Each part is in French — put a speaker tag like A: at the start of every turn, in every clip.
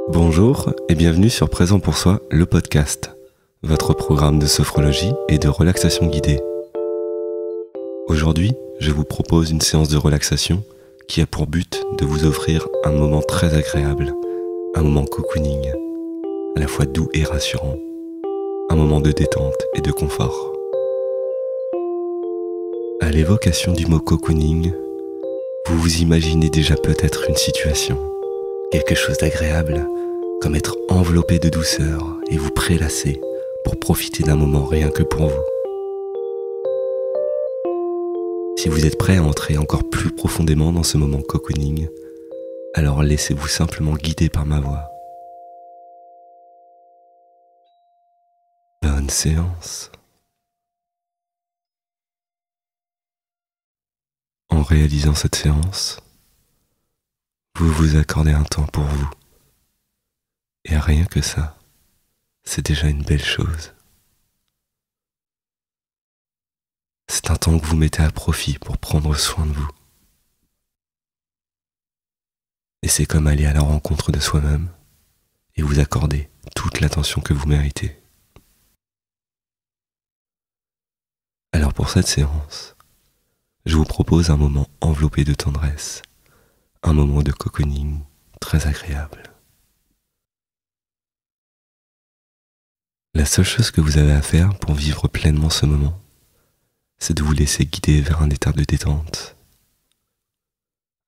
A: Bonjour et bienvenue sur Présent pour soi, le podcast, votre programme de sophrologie et de relaxation guidée. Aujourd'hui, je vous propose une séance de relaxation qui a pour but de vous offrir un moment très agréable, un moment cocooning, à la fois doux et rassurant, un moment de détente et de confort. À l'évocation du mot cocooning, vous vous imaginez déjà peut-être une situation, quelque chose d'agréable, comme être enveloppé de douceur et vous prélasser pour profiter d'un moment rien que pour vous. Si vous êtes prêt à entrer encore plus profondément dans ce moment cocooning, alors laissez-vous simplement guider par ma voix. Bonne séance. En réalisant cette séance, vous vous accordez un temps pour vous. Et rien que ça, c'est déjà une belle chose. C'est un temps que vous mettez à profit pour prendre soin de vous. Et c'est comme aller à la rencontre de soi-même et vous accorder toute l'attention que vous méritez. Alors pour cette séance, je vous propose un moment enveloppé de tendresse, un moment de cocooning très agréable. La seule chose que vous avez à faire pour vivre pleinement ce moment, c'est de vous laisser guider vers un état de détente,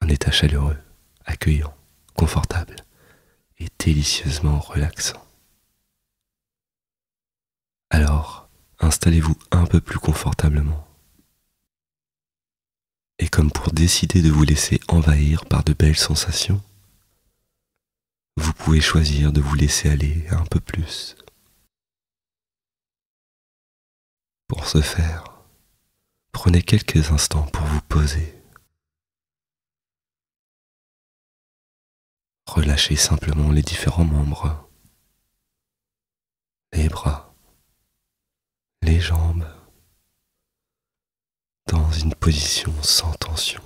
A: un état chaleureux, accueillant, confortable et délicieusement relaxant. Alors, installez-vous un peu plus confortablement. Et comme pour décider de vous laisser envahir par de belles sensations, vous pouvez choisir de vous laisser aller un peu plus. Pour ce faire, prenez quelques instants pour vous poser. Relâchez simplement les différents membres, les bras, les jambes, dans une position sans tension.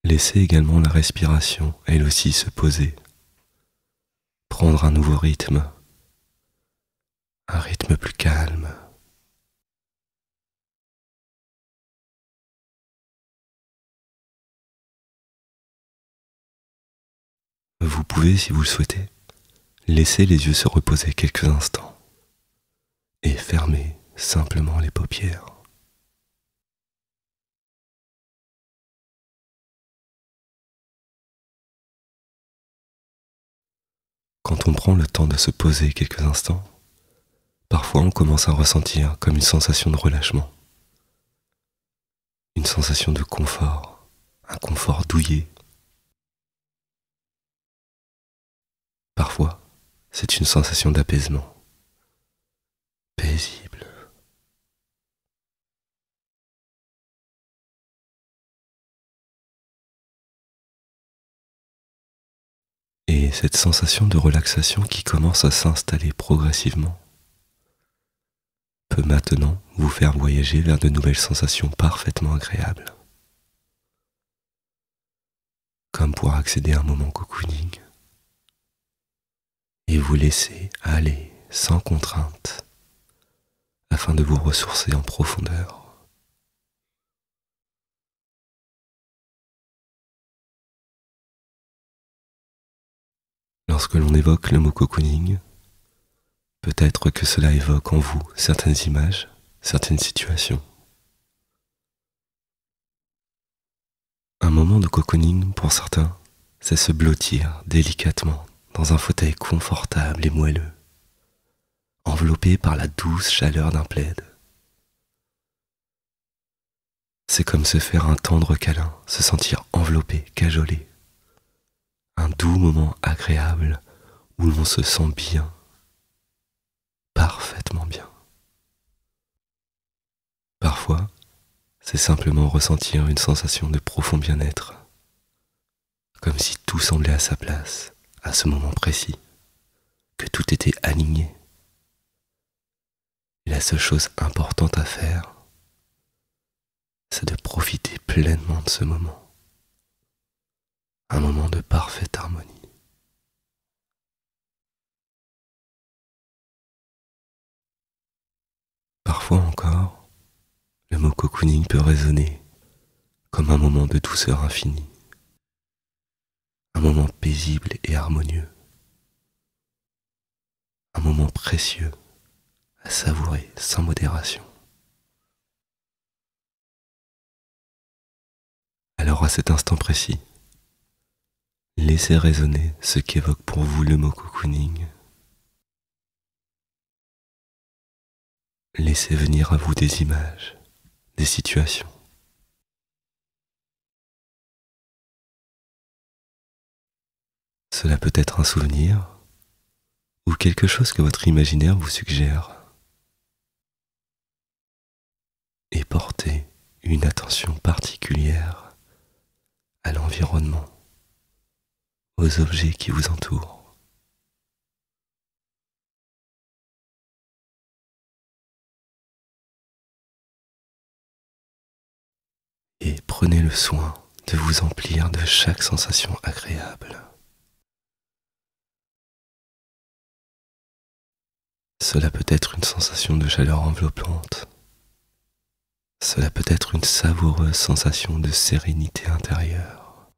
A: Laissez également la respiration, elle aussi, se poser, prendre un nouveau rythme, un rythme plus calme. Vous pouvez, si vous le souhaitez, laisser les yeux se reposer quelques instants et fermer simplement les paupières. Quand on prend le temps de se poser quelques instants, parfois on commence à ressentir comme une sensation de relâchement, une sensation de confort, un confort douillet. Parfois, c'est une sensation d'apaisement, paisible. Et cette sensation de relaxation qui commence à s'installer progressivement peut maintenant vous faire voyager vers de nouvelles sensations parfaitement agréables. Comme pour accéder à un moment cocooning et vous laisser aller sans contrainte afin de vous ressourcer en profondeur. Lorsque l'on évoque le mot cocooning, peut-être que cela évoque en vous certaines images, certaines situations. Un moment de cocooning, pour certains, c'est se blottir délicatement dans un fauteuil confortable et moelleux, enveloppé par la douce chaleur d'un plaid. C'est comme se faire un tendre câlin, se sentir enveloppé, cajolé. Un doux moment agréable où l'on se sent bien, parfaitement bien. Parfois, c'est simplement ressentir une sensation de profond bien-être, comme si tout semblait à sa place, à ce moment précis, que tout était aligné. Et la seule chose importante à faire, c'est de profiter pleinement de ce moment, un moment de parfaite harmonie. Parfois encore, le mot cocooning peut résonner comme un moment de douceur infinie, un moment paisible et harmonieux, un moment précieux à savourer sans modération. Alors à cet instant précis, laissez résonner ce qu'évoque pour vous le mot cocooning. Laissez venir à vous des images, des situations. Cela peut être un souvenir ou quelque chose que votre imaginaire vous suggère. Et portez une attention particulière à l'environnement, aux objets qui vous entourent. Et prenez le soin de vous emplir de chaque sensation agréable. Cela peut être une sensation de chaleur enveloppante. Cela peut être une savoureuse sensation de sérénité intérieure.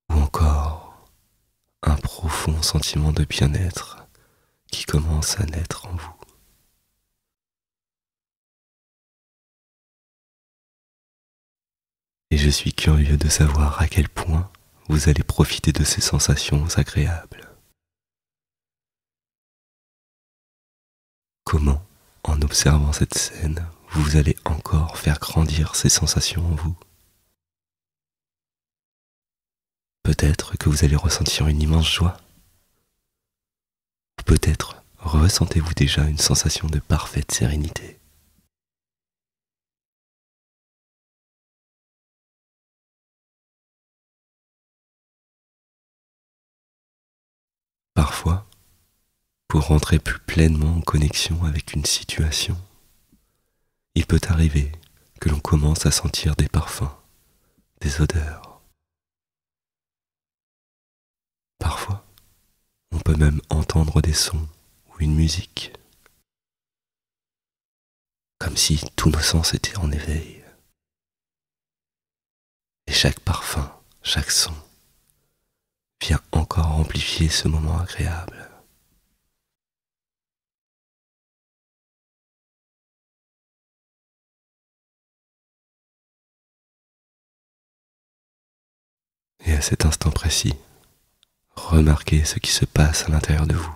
A: Ou encore un profond sentiment de bien-être qui commence à naître en vous. Et je suis curieux de savoir à quel point vous allez profiter de ces sensations agréables. Comment, en observant cette scène, vous allez encore faire grandir ces sensations en vous. Peut-être que vous allez ressentir une immense joie. Ou peut-être ressentez-vous déjà une sensation de parfaite sérénité. Parfois, pour rentrer plus pleinement en connexion avec une situation, il peut arriver que l'on commence à sentir des parfums, des odeurs. Parfois, on peut même entendre des sons ou une musique, comme si tous nos sens étaient en éveil. Et chaque parfum, chaque son, vient encore amplifier ce moment agréable. Et à cet instant précis, remarquez ce qui se passe à l'intérieur de vous,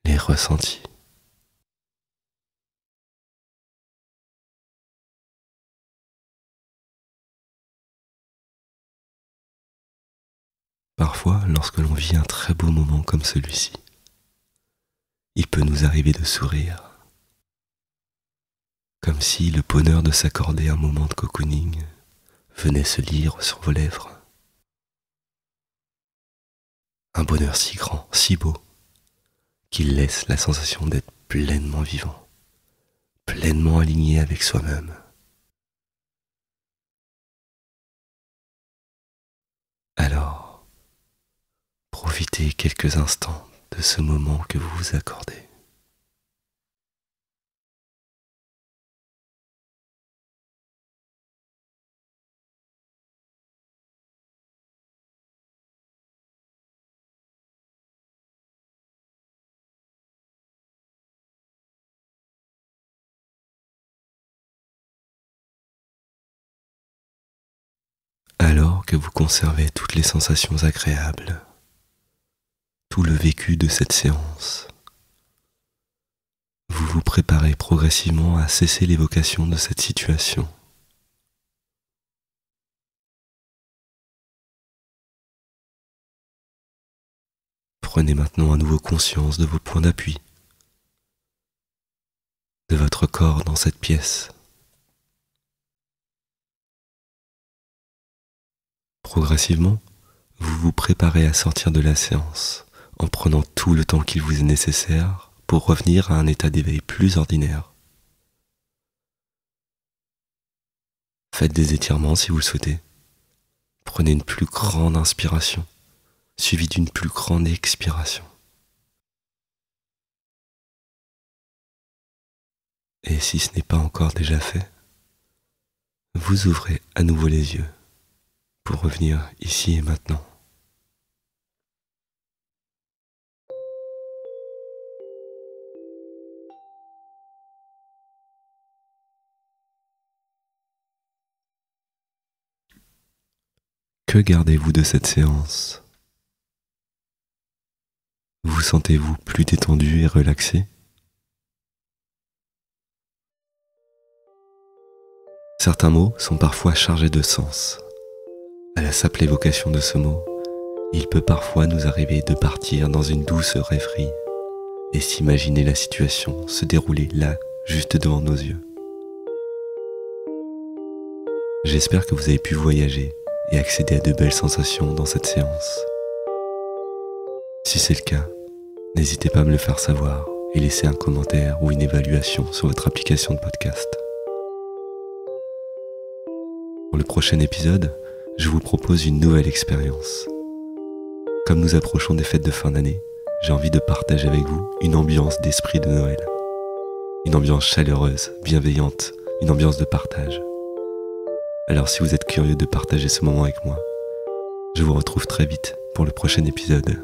A: les ressentis. Parfois, lorsque l'on vit un très beau moment comme celui-ci, il peut nous arriver de sourire, comme si le bonheur de s'accorder un moment de cocooning venait se lire sur vos lèvres. Un bonheur si grand, si beau, qu'il laisse la sensation d'être pleinement vivant, pleinement aligné avec soi-même. Alors, profitez quelques instants de ce moment que vous vous accordez. Alors que vous conservez toutes les sensations agréables, tout le vécu de cette séance, vous vous préparez progressivement à cesser l'évocation de cette situation. Prenez maintenant à nouveau conscience de vos points d'appui, de votre corps dans cette pièce. Progressivement, vous vous préparez à sortir de la séance en prenant tout le temps qu'il vous est nécessaire pour revenir à un état d'éveil plus ordinaire. Faites des étirements si vous le souhaitez. Prenez une plus grande inspiration, suivie d'une plus grande expiration. Et si ce n'est pas encore déjà fait, vous ouvrez à nouveau les yeux pour revenir ici et maintenant. Que gardez-vous de cette séance? Vous sentez-vous plus détendu et relaxé? Certains mots sont parfois chargés de sens. À la simple évocation de ce mot, il peut parfois nous arriver de partir dans une douce rêverie et s'imaginer la situation se dérouler là, juste devant nos yeux. J'espère que vous avez pu voyager et accéder à de belles sensations dans cette séance. Si c'est le cas, n'hésitez pas à me le faire savoir et laisser un commentaire ou une évaluation sur votre application de podcast. Pour le prochain épisode, je vous propose une nouvelle expérience. Comme nous approchons des fêtes de fin d'année, j'ai envie de partager avec vous une ambiance d'esprit de Noël. Une ambiance chaleureuse, bienveillante, une ambiance de partage. Alors si vous êtes curieux de partager ce moment avec moi, je vous retrouve très vite pour le prochain épisode.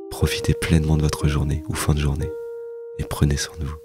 A: Profitez pleinement de votre journée ou fin de journée et prenez soin de vous.